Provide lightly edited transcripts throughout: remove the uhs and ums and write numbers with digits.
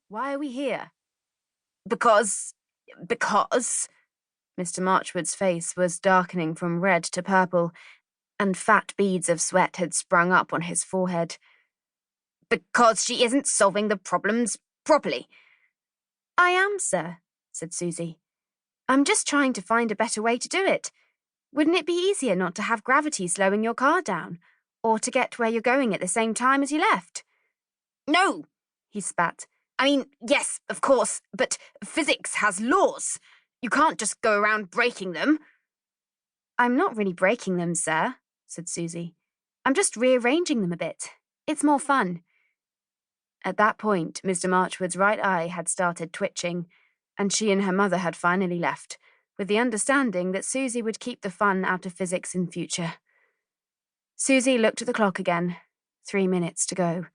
Why are we here?" Because... Mr. Marchwood's face was darkening from red to purple, and fat beads of sweat had sprung up on his forehead. Because she isn't solving the problems properly. "I am, sir," said Suzy. "I'm just trying to find a better way to do it. Wouldn't it be easier not to have gravity slowing your car down, or to get where you're going at the same time as you left?" No, he spat. I mean, yes, of course, but physics has laws. You can't just go around breaking them. "I'm not really breaking them, sir," said Suzy. "I'm just rearranging them a bit. It's more fun." At that point, Mr. Marchwood's right eye had started twitching, and she and her mother had finally left, with the understanding that Suzy would keep the fun out of physics in future. Suzy looked at the clock again. 3 minutes to go.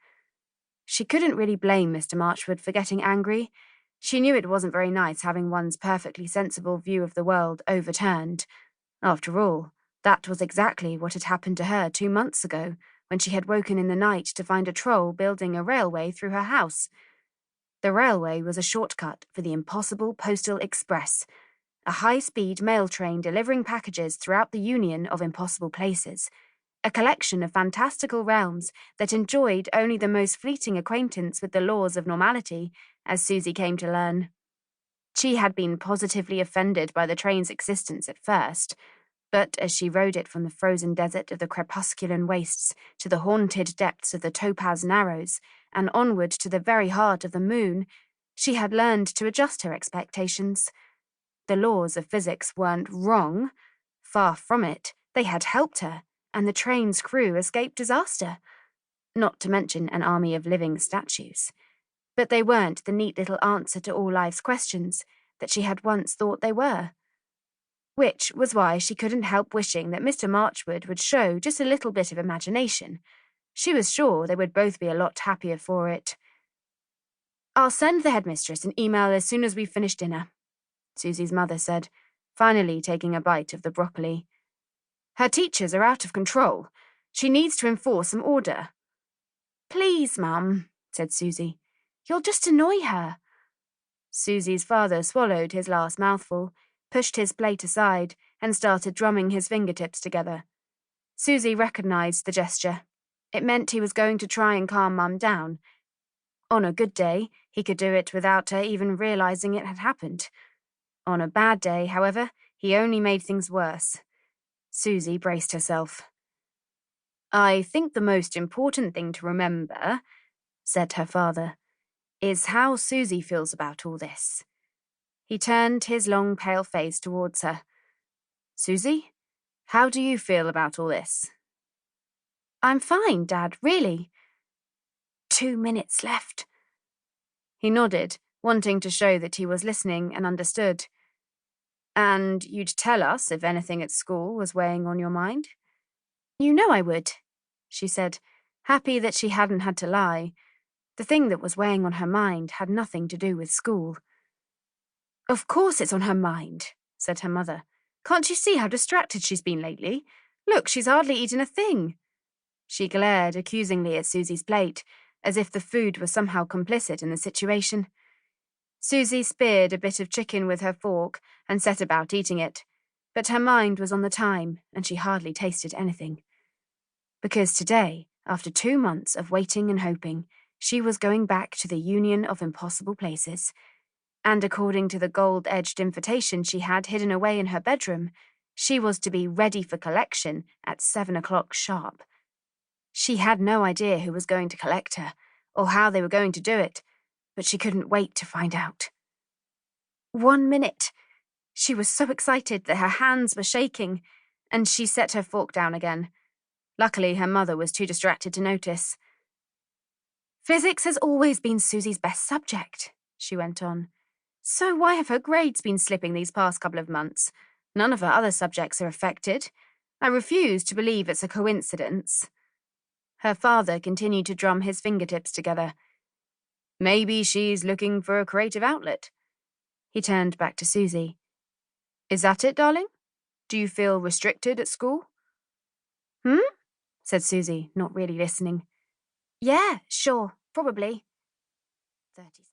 She couldn't really blame Mr. Marchwood for getting angry. She knew it wasn't very nice having one's perfectly sensible view of the world overturned. After all, that was exactly what had happened to her 2 months ago, when she had woken in the night to find a troll building a railway through her house. The railway was a shortcut for the Impossible Postal Express, a high-speed mail train delivering packages throughout the union of impossible places, a collection of fantastical realms that enjoyed only the most fleeting acquaintance with the laws of normality, as Suzy came to learn. She had been positively offended by the train's existence at first, but as she rode it from the frozen desert of the crepusculan wastes to the haunted depths of the Topaz Narrows and onward to the very heart of the moon, she had learned to adjust her expectations. The laws of physics weren't wrong. Far from it, they had helped her, and the train's crew escaped disaster. Not to mention an army of living statues. But they weren't the neat little answer to all life's questions that she had once thought they were. Which was why she couldn't help wishing that Mr. Marchwood would show just a little bit of imagination. She was sure they would both be a lot happier for it. "I'll send the headmistress an email as soon as we've finished dinner," Suzy's mother said, finally taking a bite of the broccoli. "Her teachers are out of control. She needs to enforce some order." "Please, Mum," said Suzy. "You'll just annoy her." Suzy's father swallowed his last mouthful, pushed his plate aside, and started drumming his fingertips together. Suzy recognized the gesture. It meant he was going to try and calm Mum down. On a good day, he could do it without her even realizing it had happened. On a bad day, however, he only made things worse. Suzy braced herself. "I think the most important thing to remember," said her father, "is how Suzy feels about all this." He turned his long, pale face towards her. "Suzy, how do you feel about all this?" "I'm fine, Dad, really." 2 minutes left. He nodded, wanting to show that he was listening and understood. "And you'd tell us if anything at school was weighing on your mind?" "You know I would," she said, happy that she hadn't had to lie. The thing that was weighing on her mind had nothing to do with school. "Of course it's on her mind," said her mother. "Can't you see how distracted she's been lately? Look, she's hardly eaten a thing." She glared accusingly at Suzy's plate, as if the food was somehow complicit in the situation. Suzy speared a bit of chicken with her fork and set about eating it, but her mind was on the time, and she hardly tasted anything. Because today, after 2 months of waiting and hoping, she was going back to the Union of Impossible Places, and according to the gold-edged invitation she had hidden away in her bedroom, she was to be ready for collection at 7 o'clock sharp. She had no idea who was going to collect her, or how they were going to do it, but she couldn't wait to find out. 1 minute! She was so excited that her hands were shaking, and she set her fork down again. Luckily, her mother was too distracted to notice. "Physics has always been Suzy's best subject," she went on. "So why have her grades been slipping these past couple of months? None of her other subjects are affected. I refuse to believe it's a coincidence." Her father continued to drum his fingertips together. "Maybe she's looking for a creative outlet." He turned back to Suzy. "Is that it, darling? Do you feel restricted at school?" said Suzy, not really listening. "Yeah, sure, probably." 30 seconds.